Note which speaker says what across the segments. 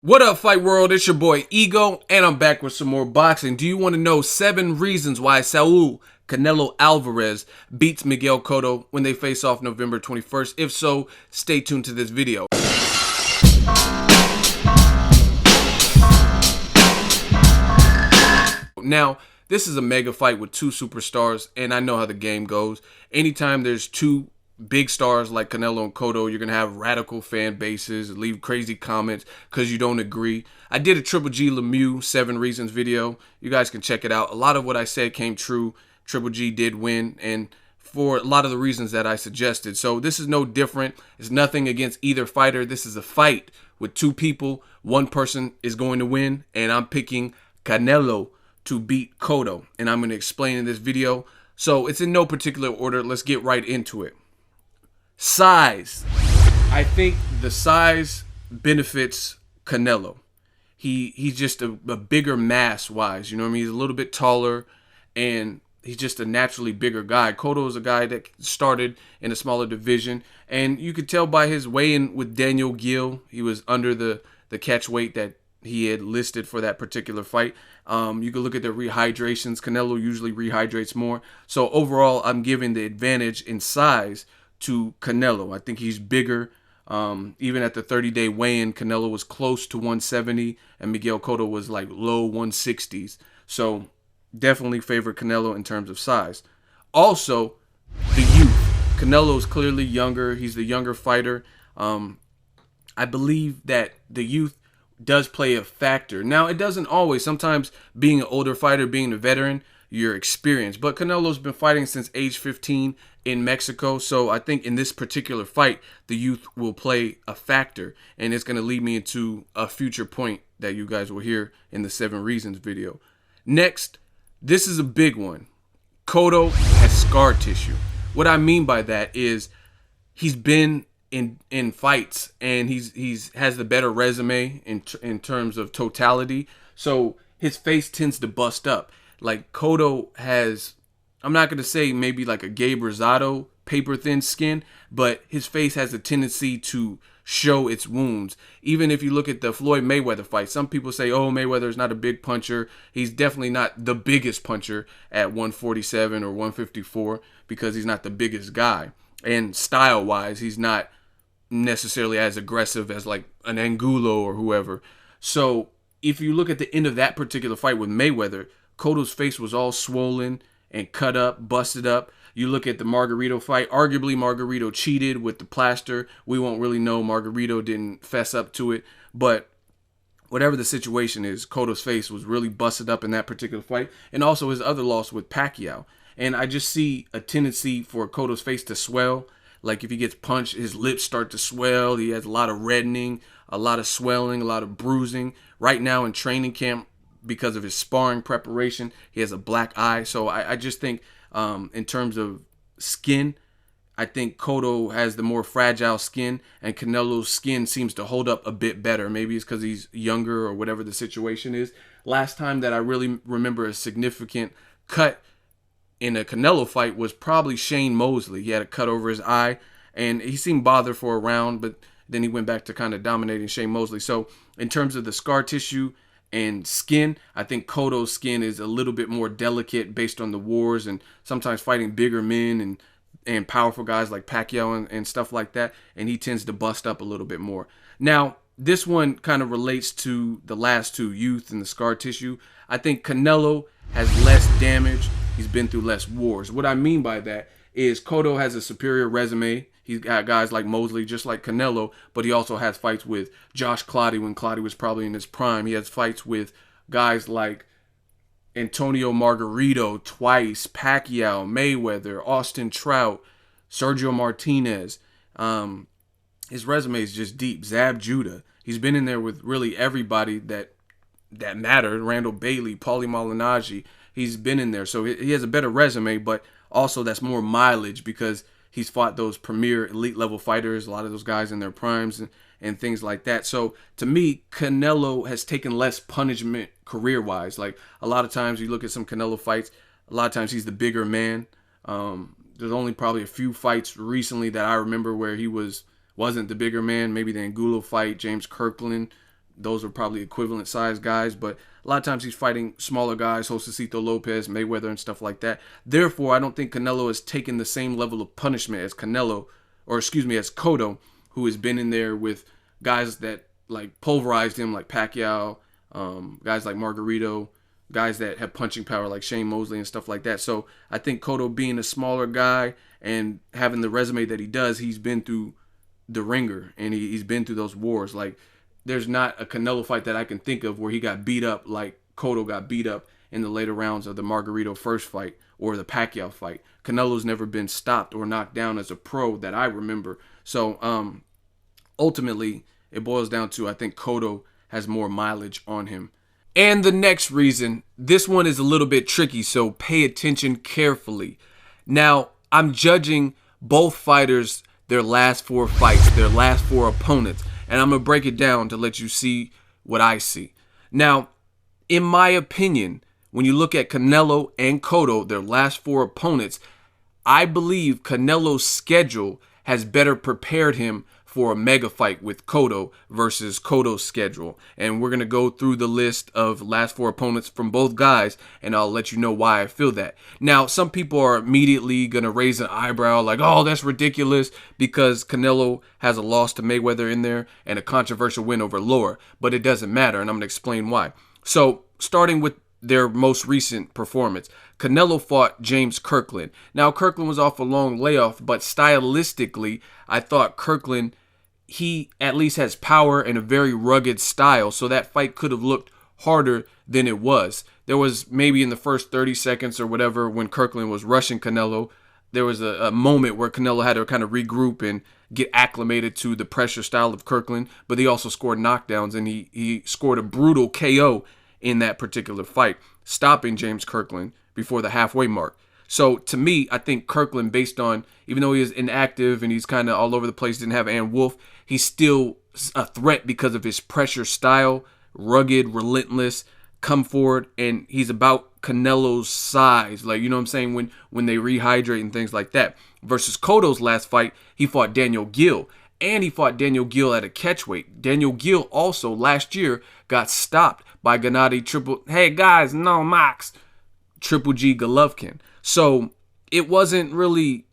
Speaker 1: What up, Fight World? It's your boy Ego, and I'm back with some more boxing. Do you want to know 7 reasons why Saul Canelo Alvarez beats Miguel Cotto when they face off November 21st? If so, stay tuned to this video. Now, this is a mega fight with 2 superstars, and I know how the game goes. Anytime there's 2 big stars like Canelo and Cotto, you're going to have radical fan bases, leave crazy comments because you don't agree. I did a Triple G Lemieux 7 reasons video. You guys can check it out. A lot of what I said came true. Triple G did win, and for a lot of the reasons that I suggested. So this is no different. It's nothing against either fighter. This is a fight with 2 people. One person is going to win, and I'm picking Canelo to beat Cotto, and I'm going to explain in this video. So it's in no particular order. Let's get right into it. Size. I think the size benefits Canelo. He's just a bigger mass-wise. You know what I mean? He's a little bit taller, and he's just a naturally bigger guy. Cotto is a guy that started in a smaller division, and you could tell by his weigh-in with Daniel Gill, he was under the catch weight that he had listed for that particular fight. You could look at the rehydrations. Canelo usually rehydrates more. So overall, I'm giving the advantage in size to Canelo. I think he's bigger. Even at the 30-day weigh-in, Canelo was close to 170, and Miguel Cotto was like low 160s. So definitely favor Canelo in terms of size. Also, the youth. Canelo's clearly younger. He's the younger fighter. I believe that the youth does play a factor. Now, it doesn't always. Sometimes being an older fighter, being a veteran, your experience. But Canelo's been fighting since age 15 in Mexico. So I think in this particular fight, the youth will play a factor. And it's going to lead me into a future point that you guys will hear in the 7 reasons video. Next, this is a big one. Cotto has scar tissue. What I mean by that is he's been in fights, and he's has the better resume in terms of totality. So his face tends to bust up. Like Cotto has, I'm not going to say maybe like a Gabe Rosado paper thin skin, but his face has a tendency to show its wounds. Even if you look at the Floyd Mayweather fight, some people say, oh, Mayweather's not a big puncher. He's definitely not the biggest puncher at 147 or 154 because he's not the biggest guy. And style-wise, he's not necessarily as aggressive as like an Angulo or whoever. So if you look at the end of that particular fight with Mayweather, Cotto's face was all swollen and cut up, busted up. You look at the Margarito fight, arguably Margarito cheated with the plaster. We won't really know. Margarito didn't fess up to it. But whatever the situation is, Cotto's face was really busted up in that particular fight. And also his other loss with Pacquiao. And I just see a tendency for Cotto's face to swell. Like if he gets punched, his lips start to swell. He has a lot of reddening, a lot of swelling, a lot of bruising. Right now in training camp, because of his sparring preparation, he has a black eye. So I just think in terms of skin, I think Cotto has the more fragile skin, and Canelo's skin seems to hold up a bit better. Maybe it's because he's younger or whatever the situation is. Last time that I really remember a significant cut in a Canelo fight was probably Shane Mosley. He had a cut over his eye, and he seemed bothered for a round, but then he went back to kind of dominating Shane Mosley. So in terms of the scar tissue and skin, I think Cotto's skin is a little bit more delicate based on the wars and sometimes fighting bigger men and powerful guys like Pacquiao and stuff like that, and he tends to bust up a little bit more. Now, this one kind of relates to the last 2, youth and the scar tissue. I think Canelo has less damage. He's been through less wars. What I mean by that is Cotto has a superior resume. He's got guys like Mosley, just like Canelo, but he also has fights with Josh Clottey when Clottey was probably in his prime. He has fights with guys like Antonio Margarito twice, Pacquiao, Mayweather, Austin Trout, Sergio Martinez. His resume is just deep. Zab Judah. He's been in there with really everybody that mattered. Randall Bailey, Paulie Malignaggi. He's been in there. So he has a better resume, but also that's more mileage because he's fought those premier elite level fighters, a lot of those guys in their primes and things like that. So to me, Canelo has taken less punishment career-wise. Like a lot of times you look at some Canelo fights, a lot of times he's the bigger man. There's only probably a few fights recently that I remember where he wasn't the bigger man. Maybe the Angulo fight, James Kirkland, those are probably equivalent size guys, but a lot of times he's fighting smaller guys, Josecito Lopez, Mayweather, and stuff like that. Therefore, I don't think Canelo has taken the same level of punishment as as Cotto, who has been in there with guys that like pulverized him, like Pacquiao, guys like Margarito, guys that have punching power like Shane Mosley and stuff like that. So I think Cotto, being a smaller guy and having the resume that he does, he's been through the ringer and he's been through those wars. Like, there's not a Canelo fight that I can think of where he got beat up like Cotto got beat up in the later rounds of the Margarito first fight or the Pacquiao fight. Canelo's never been stopped or knocked down as a pro that I remember. So ultimately, it boils down to, I think Cotto has more mileage on him. And the next reason, this one is a little bit tricky, so pay attention carefully. Now, I'm judging both fighters, their last 4 fights, their last 4 opponents, and I'm going to break it down to let you see what I see. Now, in my opinion, when you look at Canelo and Cotto, their last 4 opponents, I believe Canelo's schedule has better prepared him for a mega fight with Cotto versus Cotto's schedule. And we're going to go through the list of last 4 opponents from both guys, and I'll let you know why I feel that. Now, some people are immediately going to raise an eyebrow like, oh, that's ridiculous, because Canelo has a loss to Mayweather in there and a controversial win over Lara. But it doesn't matter, and I'm going to explain why. So, starting with their most recent performance, Canelo fought James Kirkland. Now, Kirkland was off a long layoff, but stylistically, I thought Kirkland, he at least has power and a very rugged style, so that fight could have looked harder than it was. There was maybe in the first 30 seconds or whatever when Kirkland was rushing Canelo, there was a moment where Canelo had to kind of regroup and get acclimated to the pressure style of Kirkland, but he also scored knockdowns, and he scored a brutal KO in that particular fight, stopping James Kirkland before the halfway mark. So to me, I think Kirkland, based on, even though he is inactive and he's kind of all over the place, didn't have Ann Wolf, he's still a threat because of his pressure style, rugged, relentless, come forward, and he's about Canelo's size. Like, you know what I'm saying, when they rehydrate and things like that. Versus Cotto's last fight, he fought Daniel Gill, and he fought Daniel Gill at a catchweight. Daniel Gill also last year got stopped by Gennady Triple G Golovkin. So it wasn't really,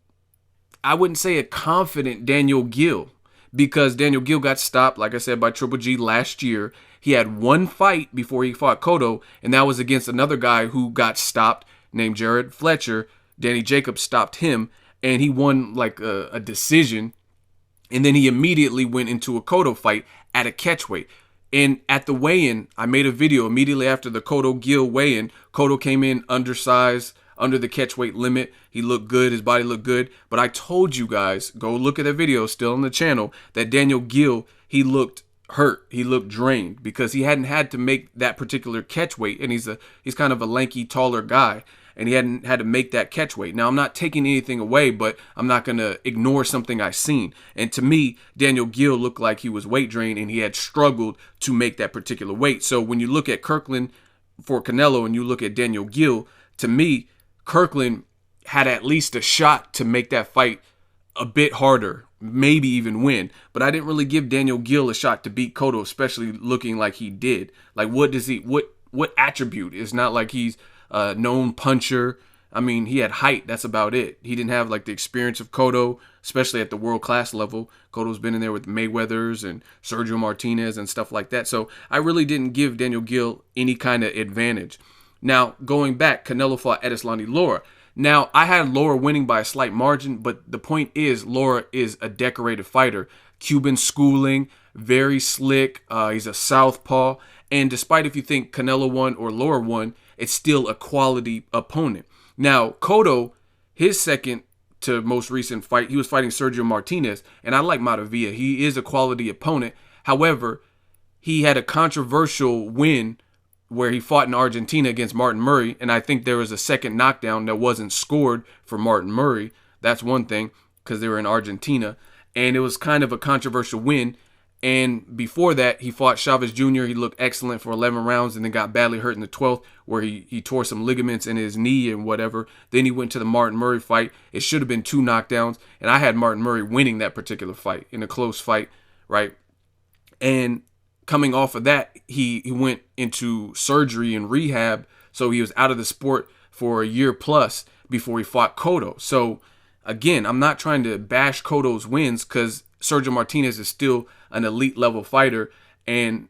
Speaker 1: I wouldn't say a confident Daniel Gill, because Daniel Gill got stopped, like I said, by Triple G last year. He had 1 fight before he fought Cotto, and that was against another guy who got stopped named Jared Fletcher. Danny Jacobs stopped him, and he won like a decision. And then he immediately went into a Cotto fight at a catchweight. And at the weigh-in, I made a video immediately after the Cotto-Gill weigh-in. Cotto came in undersized, under the catchweight limit. He looked good. His body looked good. But I told you guys, go look at the video still on the channel, that Daniel Gill, he looked hurt. He looked drained because he hadn't had to make that particular catchweight. And he's kind of a lanky, taller guy. And he hadn't had to make that catchweight. Now, I'm not taking anything away, but I'm not going to ignore something I've seen. And to me, Daniel Gill looked like he was weight drained and he had struggled to make that particular weight. So when you look at Kirkland for Canelo and you look at Daniel Gill, to me, Kirkland had at least a shot to make that fight a bit harder, maybe even win. But I didn't really give Daniel Gill a shot to beat Cotto, especially looking like he did. Like, what attribute? It's not like he's a known puncher. I mean, he had height. That's about it. He didn't have like the experience of Cotto, especially at the world class level. Cotto's been in there with Mayweathers and Sergio Martinez and stuff like that. So I really didn't give Daniel Gill any kind of advantage. Now, going back, Canelo fought Edeslani Lara. Now, I had Lara winning by a slight margin, but the point is, Lara is a decorated fighter. Cuban schooling, very slick. He's a southpaw. And despite if you think Canelo won or Lara won, it's still a quality opponent. Now, Cotto, his second to most recent fight, he was fighting Sergio Martinez, and I like Matavia. He is a quality opponent. However, he had a controversial win where he fought in Argentina against Martin Murray, and I think there was a second knockdown that wasn't scored for Martin Murray. That's one thing, because they were in Argentina, and it was kind of a controversial win. And before that, he fought Chavez Jr. He looked excellent for 11 rounds and then got badly hurt in the 12th where he tore some ligaments in his knee and whatever. Then he went to the Martin Murray fight. It should have been 2 knockdowns. And I had Martin Murray winning that particular fight in a close fight, right? And coming off of that, he went into surgery and rehab. So he was out of the sport for a year plus before he fought Cotto. So again, I'm not trying to bash Cotto's wins because Sergio Martinez is still an elite level fighter. And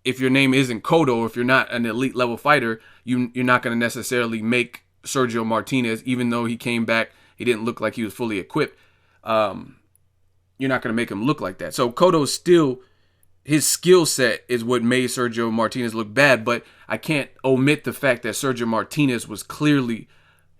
Speaker 1: if your name isn't Cotto, if you're not an elite level fighter, you're not going to necessarily make Sergio Martinez, even though he came back, he didn't look like he was fully equipped. You're not going to make him look like that. So Cotto's still, his skill set is what made Sergio Martinez look bad, but I can't omit the fact that Sergio Martinez was clearly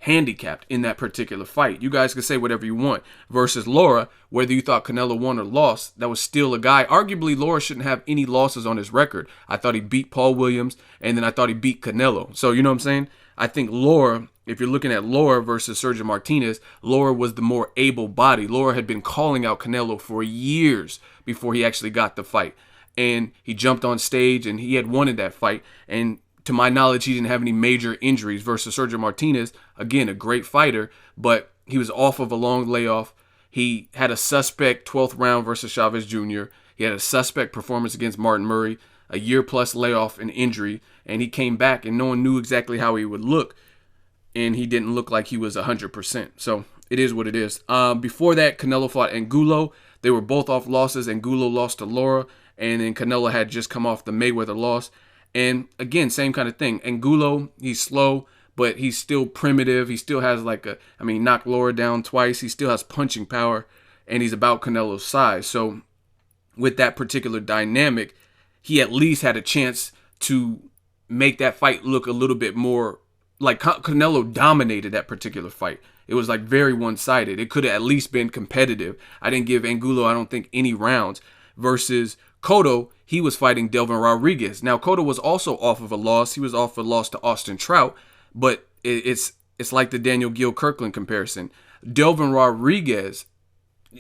Speaker 1: handicapped in that particular fight. You guys can say whatever you want. Versus Lara, whether you thought Canelo won or lost, that was still a guy. Arguably, Lara shouldn't have any losses on his record. I thought he beat Paul Williams, and then I thought he beat Canelo. So, you know what I'm saying? I think Lara, if you're looking at Lara versus Sergio Martinez, Lara was the more able body. Lara had been calling out Canelo for years before he actually got the fight. And he jumped on stage, and he had wanted that fight. And to my knowledge, he didn't have any major injuries versus Sergio Martinez. Again, a great fighter, but he was off of a long layoff. He had a suspect 12th round versus Chavez Jr. He had a suspect performance against Martin Murray, a year plus layoff and injury, and he came back and no one knew exactly how he would look, and he didn't look like he was 100%. So it is what it is. Before that, Canelo fought Angulo. They were both off losses. Angulo lost to Lara, and then Canelo had just come off the Mayweather loss. And again, same kind of thing. Angulo, he's slow, but he's still primitive. He still has he knocked Lara down twice. He still has punching power, and he's about Canelo's size. So with that particular dynamic, he at least had a chance to make that fight look a little bit more like Canelo dominated that particular fight. It was like very one-sided. It could have at least been competitive. I didn't give Angulo, I don't think, any rounds. Versus Cotto, he was fighting Delvin Rodriguez. Now, Cotto was also off of a loss. He was off of a loss to Austin Trout, but it's like the Daniel Gill-Kirkland comparison. Delvin Rodriguez,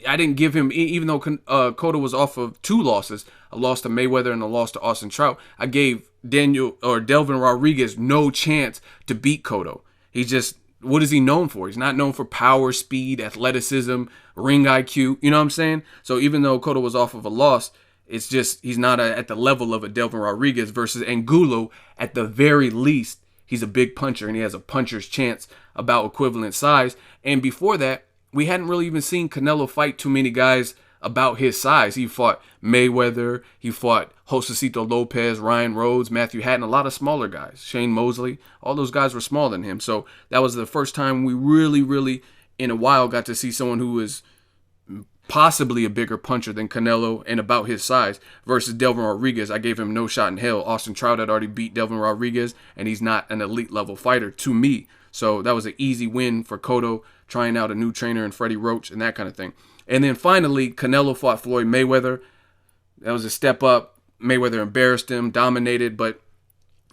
Speaker 1: I didn't give him, even though Cotto was off of two losses, a loss to Mayweather and a loss to Austin Trout, I gave Delvin Rodriguez no chance to beat Cotto. He's just, what is he known for? He's not known for power, speed, athleticism, ring IQ. You know what I'm saying? So even though Cotto was off of a loss, it's just he's not at the level of a Delvin Rodriguez versus Angulo. At the very least, he's a big puncher and he has a puncher's chance about equivalent size. And before that, we hadn't really even seen Canelo fight too many guys about his size. He fought Mayweather, he fought Josecito Lopez, Ryan Rhodes, Matthew Hatton, a lot of smaller guys, Shane Mosley, all those guys were smaller than him. So that was the first time we really in a while got to see someone who was possibly a bigger puncher than Canelo and about his size. Versus Delvin Rodriguez, I gave him no shot in hell. Austin Trout had already beat Delvin Rodriguez, and he's not an elite level fighter to me. So that was an easy win for Cotto, trying out a new trainer in Freddie Roach and that kind of thing. And then finally, Canelo fought Floyd Mayweather. That was a step up. Mayweather embarrassed him, dominated, but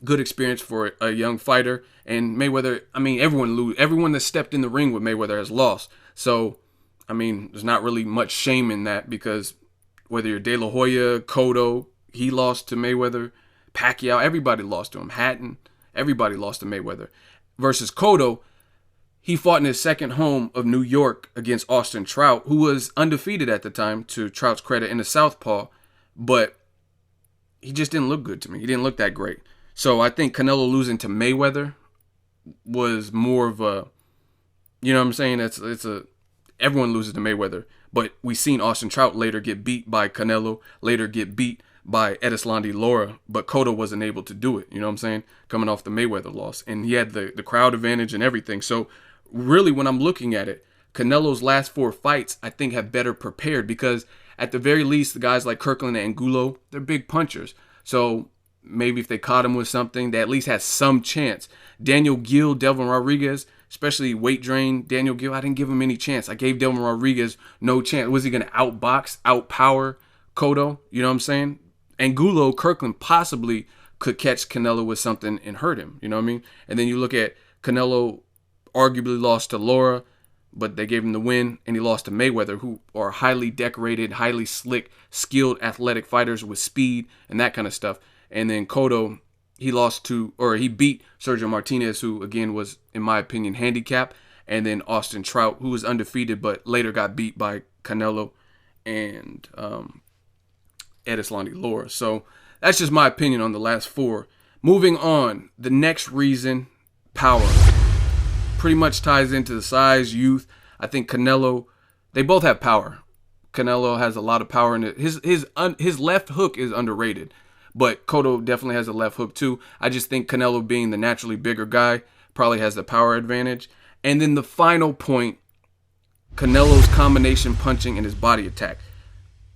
Speaker 1: good experience for a young fighter. And Mayweather, everyone that stepped in the ring with Mayweather has lost. So, there's not really much shame in that because whether you're De La Hoya, Cotto, he lost to Mayweather, Pacquiao, everybody lost to him. Hatton, everybody lost to Mayweather. Versus Cotto, he fought in his second home of New York against Austin Trout, who was undefeated at the time, to Trout's credit, in the southpaw, but he just didn't look good to me. He didn't look that great. So I think Canelo losing to Mayweather was more of a, you know what I'm saying? Everyone loses to Mayweather, but we seen Austin Trout later get beat by Canelo, later get beat by Edeslandi Lara, but Cotto wasn't able to do it, you know what I'm saying? Coming off the Mayweather loss, and he had the crowd advantage and everything. So really, when I'm looking at it, Canelo's last four fights, I think, have better prepared because at the very least, the guys like Kirkland and Angulo, they're big punchers. So maybe if they caught him with something, they at least had some chance. Daniel Gill, Delvin Rodriguez, especially weight drain, Daniel Gill, I didn't give him any chance. I gave Delvin Rodriguez no chance. Was he going to outbox, outpower Cotto? You know what I'm saying? Angulo, Kirkland possibly could catch Canelo with something and hurt him. You know what I mean? And then you look at Canelo arguably lost to Lara, but they gave him the win, and he lost to Mayweather, who are highly decorated, highly slick, skilled, athletic fighters with speed and that kind of stuff. And then Cotto, he beat Sergio Martinez, who again was, in my opinion, handicapped. And then Austin Trout, who was undefeated, but later got beat by Canelo and Edeslandi Lara. So that's just my opinion on the last 4. Moving on, the next reason, power. Pretty much ties into the size, youth. I think Canelo, they both have power. Canelo has a lot of power in it. His left hook is underrated, but Cotto definitely has a left hook too. I just think Canelo, being the naturally bigger guy, probably has the power advantage. And then the final point, Canelo's combination punching and his body attack.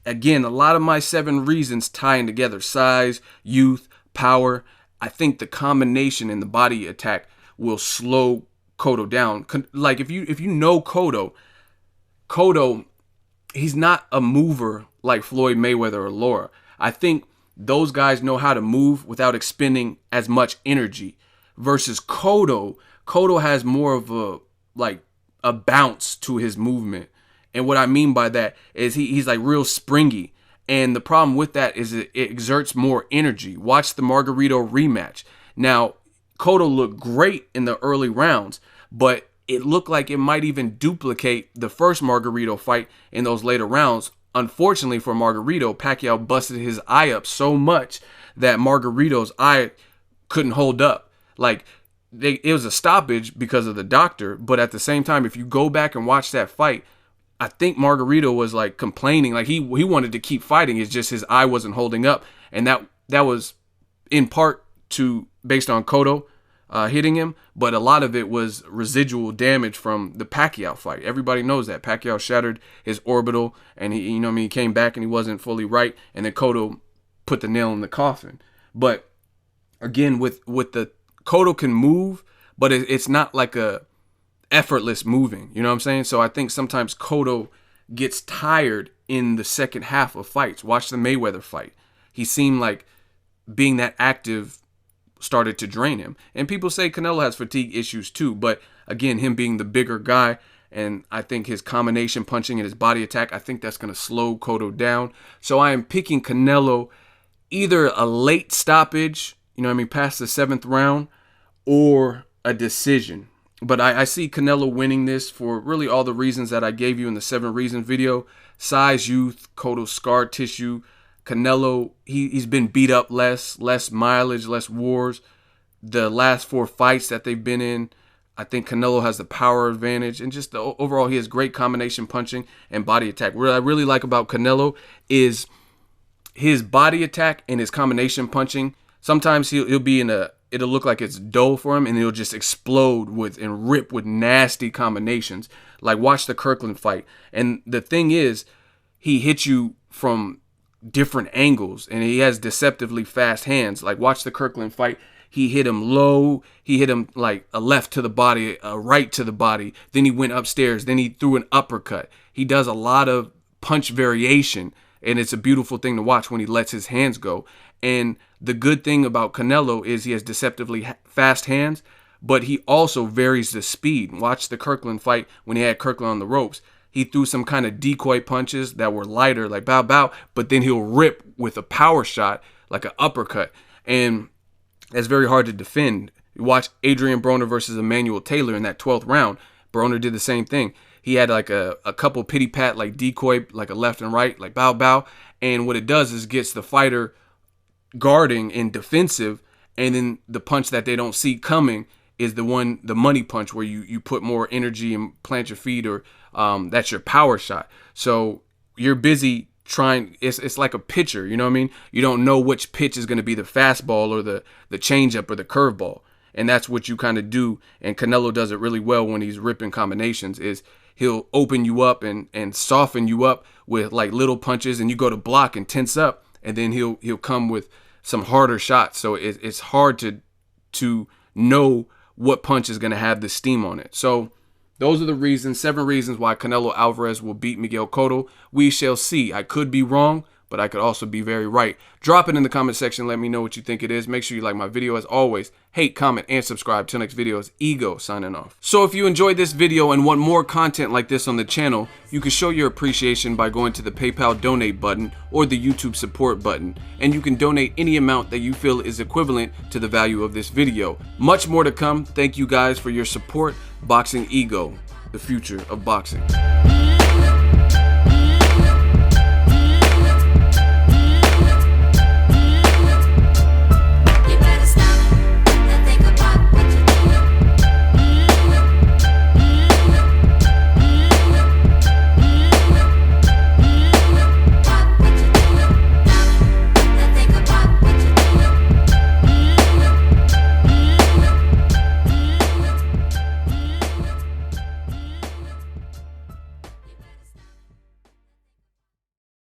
Speaker 1: Again, a lot of my 7 reasons tying together: size, youth, power. I think the combination in the body attack will slow Cotto down. Like if you know Cotto, he's not a mover like Floyd Mayweather or Laura. I think those guys know how to move without expending as much energy. Versus Cotto has more of a bounce to his movement. And what I mean by that is he's like real springy. And the problem with that is it exerts more energy. Watch the Margarito rematch. Now, Cotto looked great in the early rounds, but it looked like it might even duplicate the first Margarito fight in those later rounds. Unfortunately for Margarito, Pacquiao busted his eye up so much that Margarito's eye couldn't hold up. Like, it was a stoppage because of the doctor, but at the same time, if you go back and watch that fight, I think Margarito was like complaining, like he wanted to keep fighting. It's just his eye wasn't holding up, and that was in part based on Cotto hitting him, but a lot of it was residual damage from the Pacquiao fight. Everybody knows that Pacquiao shattered his orbital, and he came back and he wasn't fully right, and then Cotto put the nail in the coffin. But again, with the Cotto can move, but it's not like a effortless moving, you know what I'm saying? So I think sometimes Cotto gets tired in the second half of fights. Watch the Mayweather fight. He seemed like being that active started to drain him. And people say Canelo has fatigue issues too, but again, him being the bigger guy, and I think his combination punching and his body attack, I think that's going to slow Cotto down. So I am picking Canelo, either a late stoppage, past the 7th round, or a decision. But I see Canelo winning this for really all the reasons that I gave you in the 7 reasons video. Size, youth, Cotto's scar tissue. Canelo, he's been beat up less mileage, less wars. The last 4 fights that they've been in, I think Canelo has the power advantage. And just overall, he has great combination punching and body attack. What I really like about Canelo is his body attack and his combination punching. Sometimes he'll be it'll look like it's dull for him, and it'll just explode and rip with nasty combinations. Like, watch the Kirkland fight. And the thing is, he hits you from different angles, and he has deceptively fast hands. Like, watch the Kirkland fight. He hit him low. He hit him like a left to the body, a right to the body. Then he went upstairs. Then he threw an uppercut. He does a lot of punch variation, and it's a beautiful thing to watch when he lets his hands go. And the good thing about Canelo is he has deceptively fast hands, but he also varies the speed. Watch the Kirkland fight when he had Kirkland on the ropes. He threw some kind of decoy punches that were lighter, like bow, bow, but then he'll rip with a power shot, like an uppercut. And that's very hard to defend. You watch Adrian Broner versus Emmanuel Taylor in that 12th round. Broner did the same thing. He had like a couple pity pat, like decoy, like a left and right, like bow, bow. And what it does is gets the fighter guarding and defensive, and then the punch that they don't see coming is the money punch, where you put more energy and plant your feet, or that's your power shot. So you're busy trying. It's like a pitcher, you know what I mean? You don't know which pitch is going to be the fastball or the changeup or the curveball, and that's what you kind of do. And Canelo does it really well when he's ripping combinations. Is he'll open you up and soften you up with like little punches, and you go to block and tense up, and then he'll come with some harder shots. So it's hard to know what punch is going to have the steam on it. So those are the reasons, 7 reasons why Canelo Alvarez will beat Miguel Cotto. We shall see. I could be wrong, but I could also be very right. Drop it in the comment section. Let me know what you think it is. Make sure you like my video as always. Hate, comment, and subscribe. Till next video is Ego signing off. So if you enjoyed this video and want more content like this on the channel, you can show your appreciation by going to the PayPal donate button or the YouTube support button. And you can donate any amount that you feel is equivalent to the value of this video. Much more to come. Thank you guys for your support. Boxing Ego, the future of boxing.